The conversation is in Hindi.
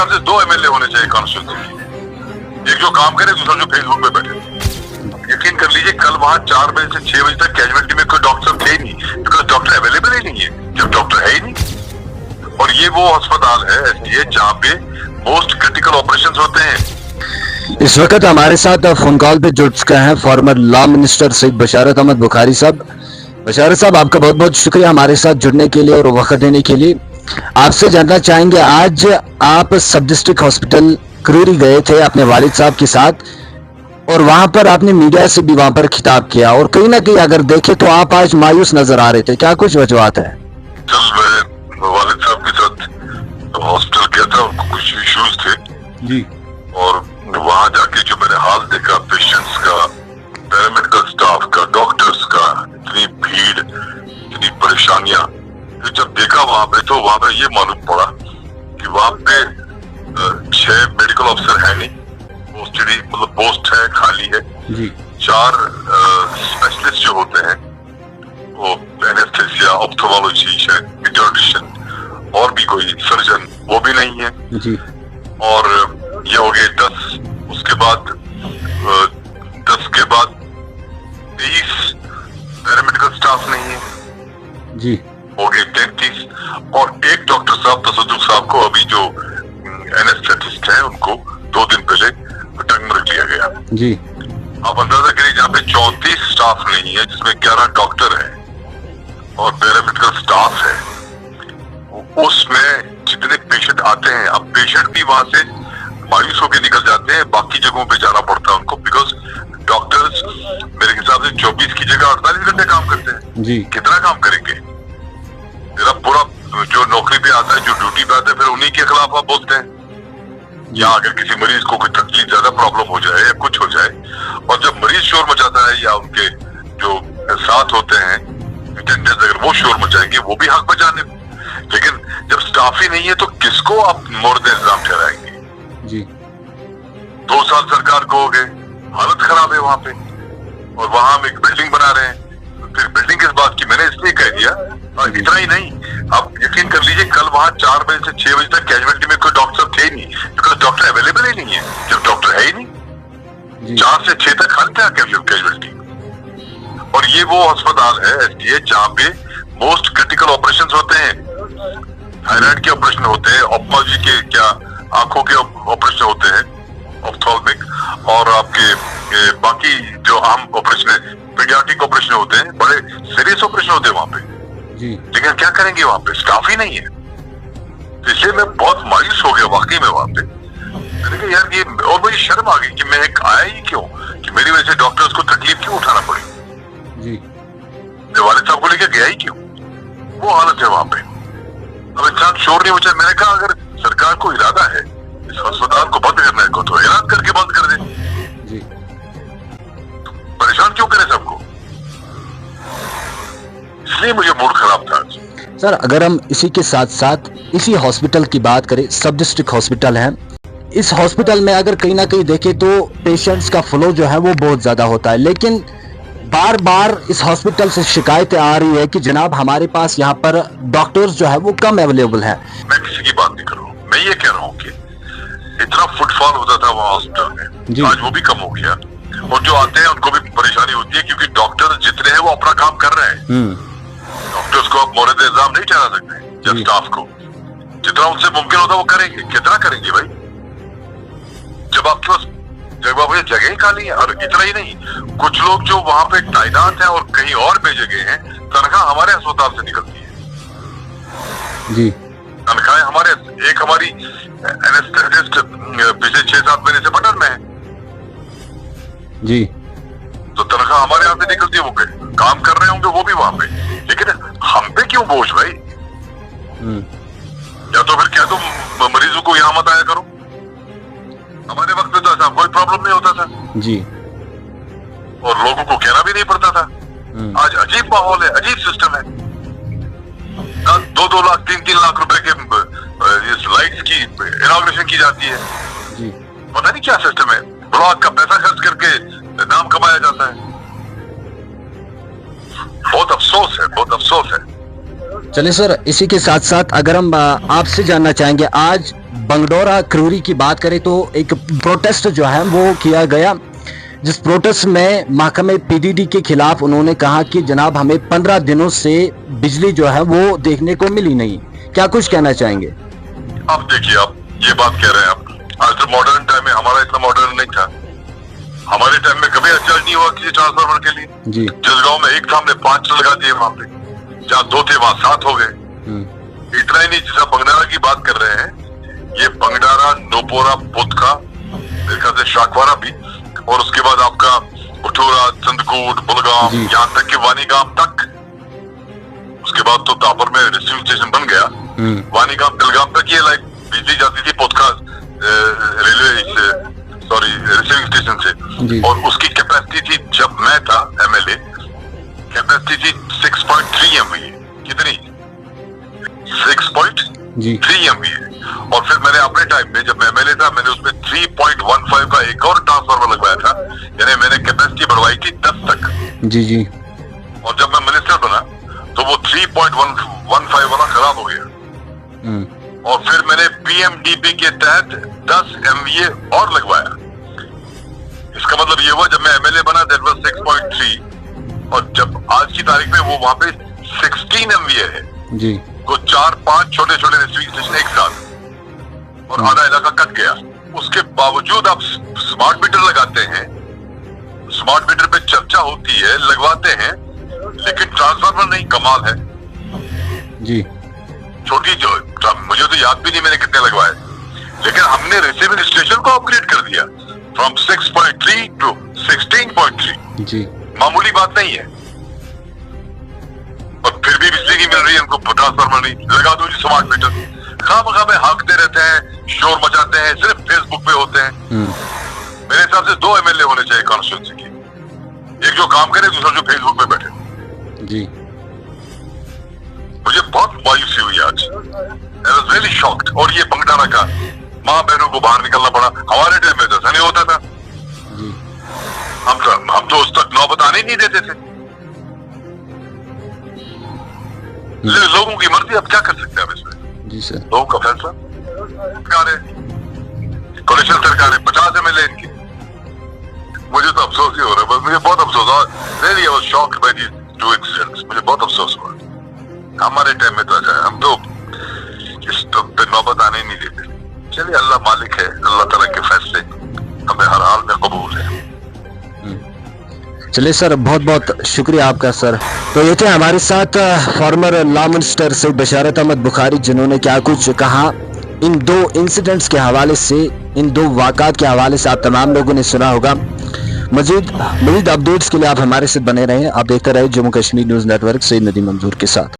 हिसाब से 2 एमएलए होने चाहिए कॉन्स्टिट्यूंसी, एक जो काम करे, दूसरा जो फेसबुक पे बैठे। यकीन कर लीजिए कल वहां 4 बजे से 6 बजे तक कैजुअलिटी में कोई डॉक्टर थे नहीं, बिकॉज डॉक्टर अवेलेबल ही नहीं है, जब डॉक्टर है ही नहीं। और ये वो अस्पताल है एसडीएच जहाँ पे मोस्ट क्रिटिकल ऑपरेशंस होते हैं। इस वक्त हमारे साथ फोन कॉल पे जुड़ चुके हैं फॉर्मर लॉ मिनिस्टर सईद बशारत अहमद बुखारी साहब। बशारत साहब, आपका बहुत बहुत शुक्रिया हमारे साथ जुड़ने के लिए और वक्त देने के लिए। आपसे जानना चाहेंगे, आज आप सब डिस्ट्रिक्ट हॉस्पिटल क्रूरी गए थे अपने वालिद साहब के साथ और वहां पर आपने मीडिया से भी वहां पर खिताब किया और कहीं ना कहीं अगर देखें तो आप आज मायूस नजर आ रहे थे, क्या कुछ वजूहत है? कल मैं वालिद साहब के साथ हॉस्पिटल गया था, उनको कुछ इश्यूज थे जी, और वहां जाके जो मैंने हाल देखा पेशेंट्स का, पैरामेडिकल स्टाफ का, डॉक्टर्स का, इतनी भीड़, इतनी परेशानियां, जब देखा वहां पे तो वहां पे ये मालूम पड़ा कि वहां पे 6 मेडिकल ऑफिसर है नहीं, पोस्टेड मतलब पोस्ट है, खाली है जी। 4 स्पेशलिस्ट जो होते हैं वो एनेस्थेसिया, ऑप्थेल्मोलॉजी, शायद पीडियाट्रिशियन और भी कोई सर्जन, वो भी नहीं है जी। और ये हो गए 10, उसके बाद 10 के बाद 23 पैरामेडिकल स्टाफ नहीं है जी, हो गए 33 और एक डॉक्टर साहब तसद्दुक साहब को अभी जो एनेस्थेटिस्ट हैं उनको 2 दिन पहले टंग में रख लिया गया जी। आप अंदाजा करिए जहाँ पे 34 स्टाफ नहीं है जिसमें 11 डॉक्टर है और पैरामेडिकल स्टाफ है, उसमें जितने पेशेंट आते हैं, अब पेशेंट भी वहां से मायूस होकर निकल जाते हैं, बाकी जगहों पे जाना पड़ता है उनको, बिकॉज डॉक्टर्स मेरे हिसाब से 24 की जगह 48 घंटे काम करते हैं जी। कितना काम करेंगे? मेरा पूरा जो नौकरी पे आता है, जो ड्यूटी पे आता है, फिर उन्हीं के खिलाफ आप बोलते हैं। या अगर किसी मरीज को कोई तकलीफ, ज्यादा प्रॉब्लम हो जाए या कुछ हो जाए और जब मरीज शोर मचाता है या उनके जो साथ होते हैं अटेंडेंट्स अगर वो शोर मचाएंगे, वो भी हक बचाने, लेकिन जब स्टाफ ही नहीं है तो किसको आप मोर्द इल्जाम ठहराएंगे? जी। 2 साल सरकार को हो गए, हालत खराब है वहां पे और वहां हम एक बिल्डिंग बना रहे हैं, फिर बिल्डिंग किस बात की? मैंने इसलिए कह दिया। और इतना ही नहीं, आप यकीन कर लीजिए कल वहां 4 बजे से 6 बजे तक कैजुअलिटी में कोई डॉक्टर थे नहीं, बिकॉज डॉक्टर अवेलेबल ही नहीं है, जब डॉक्टर है ही नहीं 4 से 6 तक खाली था कैजुअलिटी। और ये वो अस्पताल है एसडीएच जहाँ पे मोस्ट क्रिटिकल ऑपरेशंस होते हैं, थायराइड के ऑपरेशन होते हैं, ऑप्थेल्मोलॉजी के, क्या आंखों के ऑपरेशन होते हैं, ऑप्थेल्मिक, और आपके बाकी जो आम ऑपरेशन है, पीडियाट्रिक ऑपरेशन होते हैं, बड़े सीरियस ऑपरेशन होते हैं वहां पे जी। लेकिन क्या करेंगे वहां पे? स्टाफ ही नहीं है। तो इसलिए मैं बहुत मायूस हो गया वाकई में वहां पे। मैंने कहा यार ये, और मुझे शर्म आ गई कि मैं एक आया ही क्यों, कि मेरी वजह से डॉक्टर्स को तकलीफ क्यों उठाना पड़ी जी। मैं वालिद साहब को लेकर गया ही क्यों? वो हालत है वहां पे। अब इंसान शोर नहीं मचा। मैंने कहा अगर सरकार को इरादा है इस अस्पताल को बंद करने को तो ऐलान करके बंद कर दे जी। परेशान क्यों करे सबको? इसलिए मुझे मूड खराब था आज। सर, अगर हम इसी के साथ साथ इसी हॉस्पिटल की बात करें, सब डिस्ट्रिक्ट हॉस्पिटल है, इस हॉस्पिटल में अगर कहीं ना कहीं देखें तो पेशेंट्स का फ्लो जो है वो बहुत ज्यादा होता है, लेकिन बार बार इस हॉस्पिटल से शिकायतें आ रही है कि जनाब हमारे पास यहाँ पर डॉक्टर्स जो है वो कम अवेलेबल है। मैं किसी की बात नहीं कर रहा हूँ, मैं ये कह रहा हूँ कि इतना फुटफॉल होता था वहाँ हॉस्पिटल में, आज वो भी कम हो गया और जो आते हैं उनको भी परेशानी होती है क्योंकि डॉक्टर जितने हैं वो अपना काम कर रहे हैं। डॉक्टर्स को आप मोरद इल्जाम नहीं ठहरा सकते जब स्टाफ को जितना उनसे मुमकिन होता वो करेंगे। कितना करेंगे भाई, जब आपके पास जगह ही खाली है। और इतना ही नहीं, कुछ लोग जो वहां पे तैनात हैं और कहीं और भेजे गए हैं, तनख्वाह हमारे अस्पताल से निकलती है जी। तनख्वाहें हमारे, एक हमारी एनेस्थेटिस्ट पिछले 6-7 महीने से बटन में है जी, तो तनख्वाह हमारे यहाँ से निकलती है, वो काम कर रहे होंगे वो भी वहां पे, लेकिन हम पे क्यों बोझ भाई? या तो फिर क्या तुम मरीजों को यहाँ मत आया करो। हमारे वक्त में तो ऐसा कोई प्रॉब्लम नहीं होता था जी, और लोगों को कहना भी नहीं पड़ता था। आज अजीब माहौल है, अजीब सिस्टम है। 2-2 लाख 3-3 लाख रुपए के इस लाइट्स की इनॉग्रेशन की जाती है जी। पता नहीं क्या सिस्टम है, ब्लॉक का पैसा खर्च करके नाम कमाया जाता है। बहुत अफसोस है, बहुत अफसोस है। चलिए सर, इसी के साथ साथ अगर हम आपसे जानना चाहेंगे, आज बंगडोरा क्रूरी की बात करें तो एक प्रोटेस्ट जो है वो किया गया, जिस प्रोटेस्ट में महकमे पीडीडी के खिलाफ उन्होंने कहा कि जनाब हमें 15 दिनों से बिजली जो है वो देखने को मिली नहीं। क्या कुछ कहना चाहेंगे? अब देखिए, आप ये बात कह रहे हैं, आप आज तो मॉडर्न टाइम में, हमारा इतना मॉडर्न नहीं था। हमारे टाइम में कभी रिचार्ज नहीं हुआ किसी ट्रांसफार्मर के लिए। जी। जिस गांव में एक था हमने 5 लगा दिए, वहां पे जहाँ 2 थे वहां 7 हो गए। इतना ही नहीं, जिस बंगडारा की बात कर रहे हैं, ये बंगडारा, नोपोरा, पुतका, मेरे ख्याल से शाकवारा भी, और उसके बाद आपका उठूरा, चंदकूट, बुलगाम, यहाँ तक कि वानीगाम तक। उसके बाद तो दापर में रिसीविंग स्टेशन बन गया। वानीगाम, तिलगाम तक ये लाइक बिजली जाती थी पुतका रेलवे, सॉरी, रिसीविंग स्टेशन से। और उसकी कैपेसिटी थी, जब मैं था एमएलए, कैपेसिटी थी 6.3 MVA। कितनी? 6.3 MVA। और फिर मैंने अपने टाइम में, जब मैं एमएलए था, मैंने उसमें 3.15 का एक और ट्रांसफार्मर लगवाया था, यानी मैंने कैपेसिटी बढ़वाई थी 10 तक। जी जी। और जब मैं मिनिस्टर बना तो वो 3.15 वाला खराब हो गया। और फिर मैंने पीएमडीपी के तहत 10 MVA और लगवाया। इसका मतलब ये हुआ, जब मैं एमएलए बना दैट वाज 6.3, और जब आज की तारीख में वो वहां पे 16 MVA है जी। तो 4-5 छोटे छोटे रिसीविंग स्टेशन एक साथ, और आधा इलाका कट गया। उसके बावजूद आप स्मार्ट मीटर लगाते हैं, स्मार्ट मीटर पे चर्चा होती है, लगवाते हैं, लेकिन ट्रांसफार्मर नहीं। कमाल है जी। छोटी जो, मुझे तो याद भी नहीं मैंने कितने लगवाए, लेकिन हमने रिसीविंग स्टेशन को अपग्रेड कर दिया फ्रॉम 6.3 टू 16.3 जी। मामूली बात नहीं है। और फिर भी बिजली नहीं मिल रही है हमको, ट्रांसफार्मर नहीं। लगा दो जी स्मार्ट मीटर। खामखा में हाँकते रहते हैं, शोर मचाते हैं, सिर्फ फेसबुक पे होते हैं। मेरे हिसाब से 2 MLA होने चाहिए कॉन्स्टिट्यूंसी की, एक जो काम करे, दूसरा जो फेसबुक पे बैठे। जी। मुझे बहुत मायूसी हुई आज, आई वाज रियली शॉक्ड। और ये बंगडारा का माँ बहनों को बाहर निकलना पड़ा। हमारे टाइम में तो ऐसा नहीं होता था। हम तो उस तक नौबत आने ही नहीं देते थे। लोगों की मर्जी, अब क्या कर सकते हैं इसमें? जी सर। लोगों का फैसला। सरकार है, कोalition सरकार है, 50 MLA इनकी। मुझे तो अफसोस ही हो रहा है, बस मुझे बहुत अफसोस हुआ। Really I was shocked by these 2 incidents. मुझे बहुत अफसोस हुआ। हमारे टाइम में तो ऐसा है, हम तो इस पे नौबत आने ही नहीं देते। चलिए, अल्लाह मालिक है, अल्लाह ताला के फैसले हमें हर हाल में कबूल है। चलिए सर, बहुत बहुत शुक्रिया आपका सर। तो ये थे हमारे साथ फॉर्मर लॉ मिनिस्टर सैयद बशारत अहमद बुखारी, जिन्होंने क्या कुछ कहा इन 2 इंसिडेंट्स के हवाले से, इन 2 वाक़ात के हवाले से। आप तमाम लोगों ने सुना होगा। मजीद अपडेट्स के लिए आप हमारे साथ बने रहें। आप देखते रहे जम्मू कश्मीर न्यूज़ नेटवर्क से नदीम मंजूर के साथ।